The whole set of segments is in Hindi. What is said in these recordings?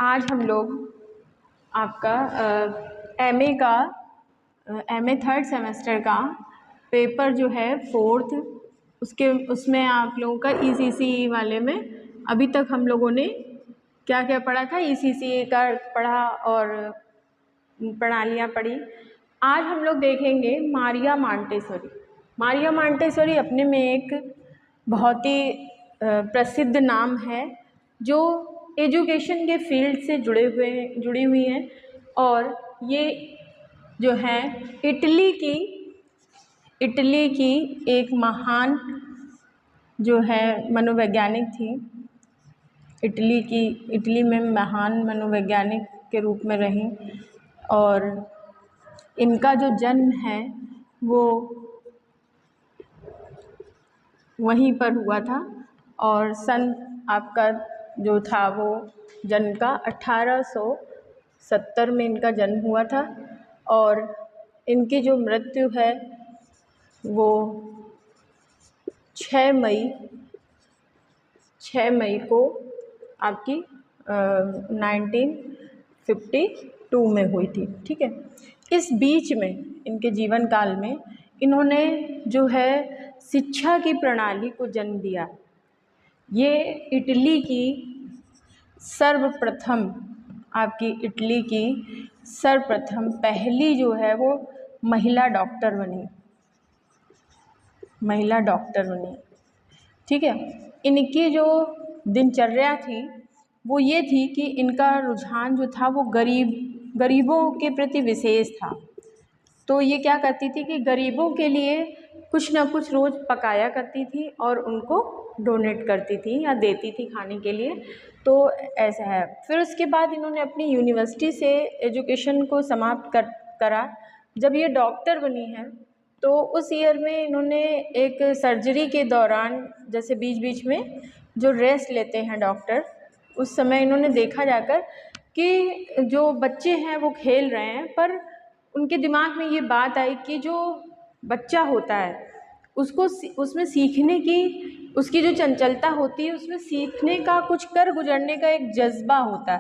आज हम लोग आपका एमए थर्ड सेमेस्टर का पेपर जो है फोर्थ उसमें आप लोगों का ईसीसी वाले में अभी तक हम लोगों ने क्या क्या पढ़ा था। ईसीसी का पढ़ा और प्रणालियाँ पढ़ी। आज हम लोग देखेंगे मारिया मांटेसोरी। मारिया मांटेसोरी अपने में एक बहुत ही प्रसिद्ध नाम है जो एजुकेशन के फील्ड से जुड़ी हुई हैं और ये जो है इटली की एक महान जो है मनोवैज्ञानिक थी। इटली में महान मनोवैज्ञानिक के रूप में रही और इनका जो जन्म है वो वहीं पर हुआ था और सन आपका जो था वो जन्म का 1870 में इनका जन्म हुआ था और इनकी जो मृत्यु है वो 6 मई को आपकी 1952 में हुई थी। ठीक है, इस बीच में इनके जीवन काल में इन्होंने जो है शिक्षा की प्रणाली को जन्म दिया। ये इटली की सर्वप्रथम पहली जो है वो महिला डॉक्टर बनी। ठीक है, इनकी जो दिनचर्या थी वो ये थी कि इनका रुझान जो था वो गरीबों के प्रति विशेष था। तो ये क्या करती थी कि गरीबों के लिए कुछ ना कुछ रोज़ पकाया करती थी और उनको डोनेट करती थी या देती थी खाने के लिए। तो ऐसा है। फिर उसके बाद इन्होंने अपनी यूनिवर्सिटी से एजुकेशन को समाप्त करा। जब ये डॉक्टर बनी है तो उस ईयर में इन्होंने एक सर्जरी के दौरान जैसे बीच बीच में जो रेस्ट लेते हैं डॉक्टर, उस समय इन्होंने देखा जाकर कि जो बच्चे हैं वो खेल रहे हैं पर उनके दिमाग में ये बात आई कि जो बच्चा होता है उसमें सीखने की उसकी जो चंचलता होती है, उसमें सीखने का कुछ कर गुजरने का एक जज्बा होता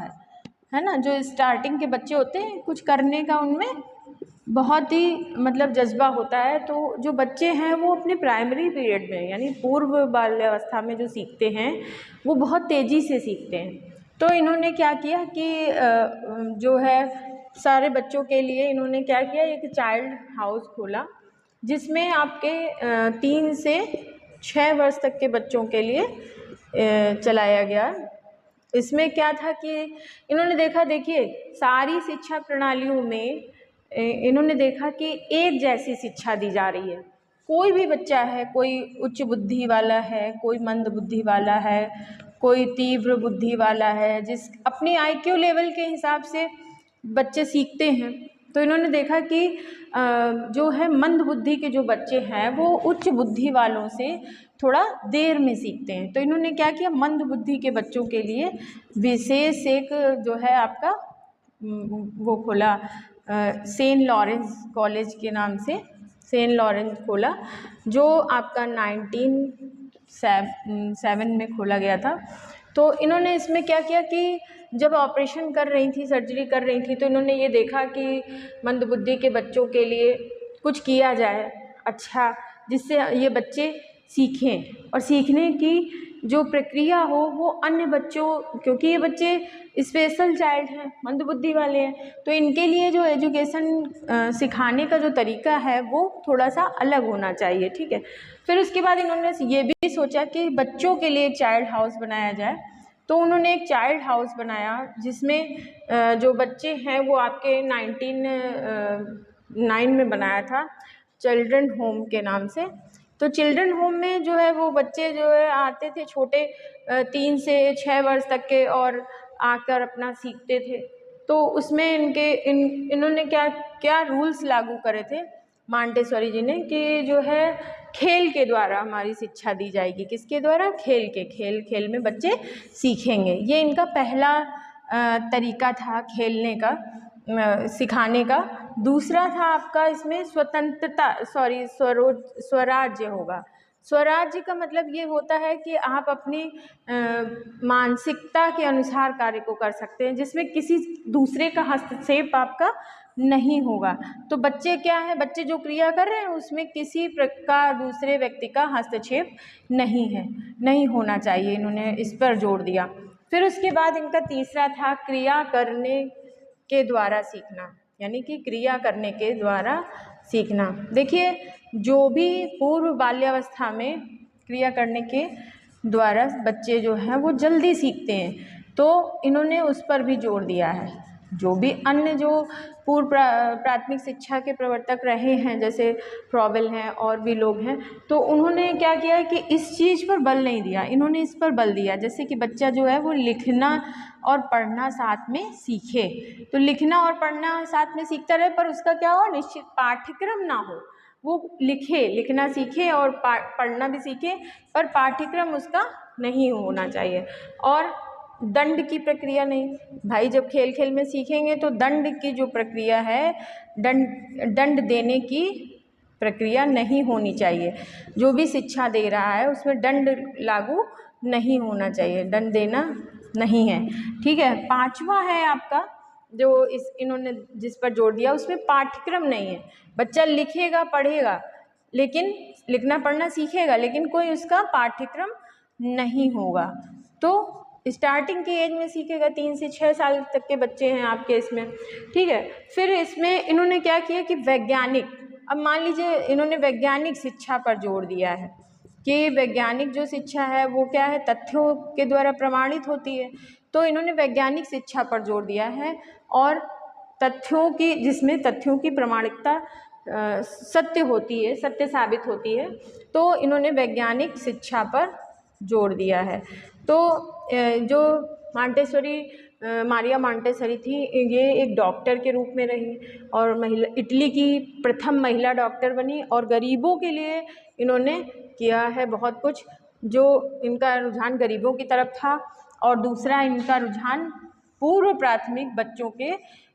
है ना। जो स्टार्टिंग के बच्चे होते हैं कुछ करने का उनमें बहुत ही मतलब जज्बा होता है। तो जो बच्चे हैं वो अपने प्राइमरी पीरियड में यानी पूर्व बाल्यावस्था में जो सीखते हैं वो बहुत तेज़ी से सीखते हैं। तो इन्होंने क्या किया कि जो है सारे बच्चों के लिए इन्होंने क्या किया, एक चाइल्ड हाउस खोला जिसमें आपके 3 से 6 वर्ष तक के बच्चों के लिए चलाया गया। इसमें क्या था कि इन्होंने देखा, देखिए सारी शिक्षा प्रणालियों में इन्होंने देखा कि एक जैसी शिक्षा दी जा रही है। कोई भी बच्चा है, कोई उच्च बुद्धि वाला है, कोई मंद बुद्धि वाला है, कोई तीव्र बुद्धि वाला है, जिस अपनी IQ लेवल के हिसाब से बच्चे सीखते हैं। तो इन्होंने देखा कि जो है मंद बुद्धि के जो बच्चे हैं वो उच्च बुद्धि वालों से थोड़ा देर में सीखते हैं। तो इन्होंने क्या किया, मंद बुद्धि के बच्चों के लिए विशेष एक जो है आपका वो खोला, सेंट लॉरेंस कॉलेज के नाम से सेंट लॉरेंस खोला, जो आपका 1907 में खोला गया था। तो इन्होंने इसमें क्या किया कि जब ऑपरेशन कर रही थी, सर्जरी कर रही थी, तो इन्होंने ये देखा कि मंदबुद्धि के बच्चों के लिए कुछ किया जाए अच्छा, जिससे ये बच्चे सीखें और सीखने की जो प्रक्रिया हो वो अन्य बच्चों, क्योंकि ये बच्चे स्पेशल चाइल्ड हैं, मंदबुद्धि वाले हैं, तो इनके लिए जो एजुकेशन सिखाने का जो तरीका है वो थोड़ा सा अलग होना चाहिए। ठीक है, फिर उसके बाद इन्होंने ये भी सोचा कि बच्चों के लिए एक चाइल्ड हाउस बनाया जाए। तो उन्होंने एक चाइल्ड हाउस बनाया जिसमें जो बच्चे हैं वो आपके 1909 में बनाया था, चिल्ड्रन होम के नाम से। तो चिल्ड्रन होम में जो है वो बच्चे जो है आते थे छोटे 3 से 6 वर्ष तक के और आकर अपना सीखते थे। तो उसमें इन्होंने क्या रूल्स लागू करे थे मांटेसोरी जी ने कि जो है खेल के द्वारा हमारी शिक्षा दी जाएगी। किसके द्वारा? खेल में बच्चे सीखेंगे। ये इनका पहला तरीका था खेलने का, सिखाने का। दूसरा था आपका इसमें स्वराज्य होगा, स्वराज्य का मतलब ये होता है कि आप अपनी मानसिकता के अनुसार कार्य को कर सकते हैं, जिसमें किसी दूसरे का हस्तक्षेप आपका नहीं होगा। तो बच्चे क्या है, बच्चे जो क्रिया कर रहे हैं उसमें किसी प्रकार दूसरे व्यक्ति का हस्तक्षेप नहीं है, नहीं होना चाहिए, इन्होंने इस पर जोर दिया। फिर उसके बाद इनका तीसरा था क्रिया करने के द्वारा सीखना, यानी कि क्रिया करने के द्वारा सीखना। देखिए, जो भी पूर्व बाल्यावस्था में क्रिया करने के द्वारा बच्चे जो हैं वो जल्दी सीखते हैं, तो इन्होंने उस पर भी जोर दिया है। जो भी अन्य जो पूर्व प्राथमिक शिक्षा के प्रवर्तक रहे हैं, जैसे फ्रॉबेल हैं और भी लोग हैं, तो उन्होंने क्या किया है कि इस चीज़ पर बल नहीं दिया, इन्होंने इस पर बल दिया, जैसे कि बच्चा जो है वो लिखना और पढ़ना साथ में सीखे। तो लिखना और पढ़ना साथ में सीखता रहे, पर उसका क्या हो, निश्चित पाठ्यक्रम ना हो, वो लिखे, लिखना सीखे और पढ़ना भी सीखे, पर पाठ्यक्रम उसका नहीं होना चाहिए। और दंड की प्रक्रिया नहीं, भाई जब खेल खेल में सीखेंगे तो दंड की जो प्रक्रिया है, दंड देने की प्रक्रिया नहीं होनी चाहिए। जो भी शिक्षा दे रहा है उसमें दंड लागू नहीं होना चाहिए, दंड देना नहीं है। ठीक है, पांचवा है आपका जो इन्होंने जिस पर जोर दिया, उसमें पाठ्यक्रम नहीं है। बच्चा लिखेगा पढ़ेगा, लेकिन लिखना पढ़ना सीखेगा, लेकिन कोई उसका पाठ्यक्रम नहीं होगा। तो स्टार्टिंग की एज में सीखेगा, 3 से 6 साल तक के बच्चे हैं आपके इसमें। ठीक है, फिर इसमें इन्होंने क्या किया कि वैज्ञानिक, अब मान लीजिए इन्होंने वैज्ञानिक शिक्षा पर जोर दिया है कि वैज्ञानिक जो शिक्षा है वो क्या है, तथ्यों के द्वारा प्रमाणित होती है। तो इन्होंने वैज्ञानिक शिक्षा पर जोर दिया है, और तथ्यों की, जिसमें तथ्यों की प्रामाणिकता सत्य होती है, सत्य साबित होती है, तो इन्होंने वैज्ञानिक शिक्षा पर जोर दिया है। तो जो मांटेसरी, मारिया मांटेसरी थी, ये एक डॉक्टर के रूप में रही और महिला, इटली की प्रथम महिला डॉक्टर बनी, और गरीबों के लिए इन्होंने किया है बहुत कुछ। जो इनका रुझान गरीबों की तरफ था, और दूसरा इनका रुझान पूर्व प्राथमिक बच्चों के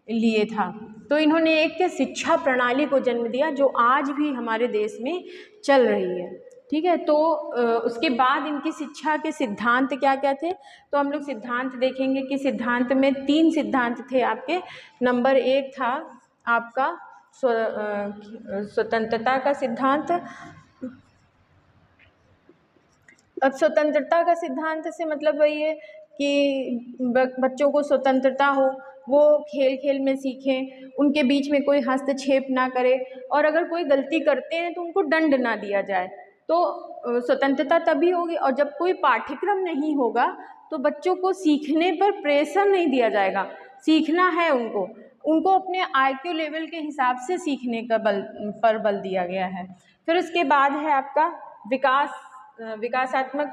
लिए था। तो इन्होंने एक शिक्षा प्रणाली को जन्म दिया जो आज भी हमारे देश में चल रही है। ठीक है, तो उसके बाद इनकी शिक्षा के सिद्धांत क्या क्या थे, तो हम लोग सिद्धांत देखेंगे कि सिद्धांत में 3 सिद्धांत थे आपके। नंबर 1 था आपका स्वतंत्रता का सिद्धांत। अब स्वतंत्रता का सिद्धांत से मतलब वही है कि बच्चों को स्वतंत्रता हो, वो खेल खेल में सीखें, उनके बीच में कोई हस्तक्षेप ना करे, और अगर कोई गलती करते हैं तो उनको दंड ना दिया जाए। तो स्वतंत्रता तभी होगी, और जब कोई पाठ्यक्रम नहीं होगा तो बच्चों को सीखने पर प्रेशर नहीं दिया जाएगा। सीखना है उनको अपने IQ लेवल के हिसाब से सीखने का बल दिया गया है। फिर उसके बाद है आपका विकासात्मक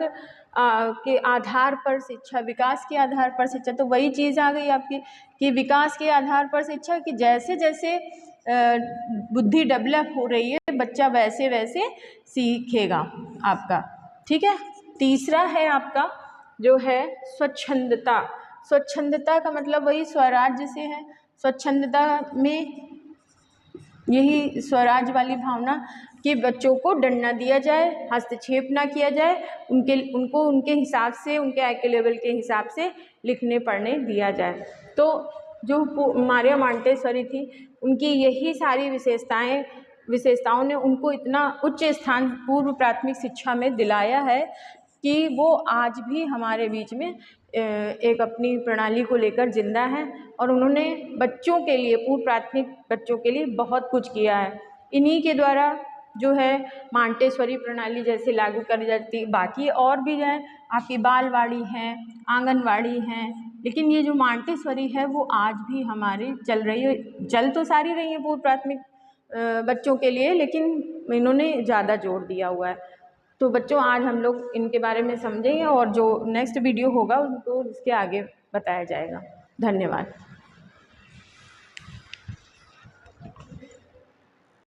के आधार पर शिक्षा, विकास के आधार पर शिक्षा। तो वही चीज़ आ गई आपकी कि विकास के आधार पर शिक्षा, कि जैसे जैसे बुद्धि डेवलप हो रही है बच्चा वैसे वैसे सीखेगा आपका। ठीक है, तीसरा है आपका जो है स्वच्छंदता। स्वच्छंदता का मतलब वही स्वराज्य से है। स्वच्छंदता में यही स्वराज वाली भावना कि बच्चों को दंड ना दिया जाए, हस्तक्षेप ना किया जाए, उनको उनके हिसाब से, उनके IQ लेवल के हिसाब से लिखने पढ़ने दिया जाए। तो जो मारिया मांटेसरी थी, उनकी यही सारी विशेषताओं ने उनको इतना उच्च स्थान पूर्व प्राथमिक शिक्षा में दिलाया है कि वो आज भी हमारे बीच में एक अपनी प्रणाली को लेकर जिंदा है, और उन्होंने बच्चों के लिए, पूर्व प्राथमिक बच्चों के लिए बहुत कुछ किया है। इन्हीं के द्वारा जो है मांटेसरी प्रणाली जैसे लागू करी जाती। बाकी और भी हैं, आपकी बालवाड़ी हैं, आंगनवाड़ी हैं, लेकिन ये जो मांटेसरी है वो आज भी हमारी चल रही है। चल तो सारी रही है पूर्व प्राथमिक बच्चों के लिए, लेकिन इन्होंने ज़्यादा जोर दिया हुआ है। तो बच्चों, आज हम लोग इनके बारे में समझेंगे, और जो नेक्स्ट वीडियो होगा उनको इसके आगे बताया जाएगा। धन्यवाद।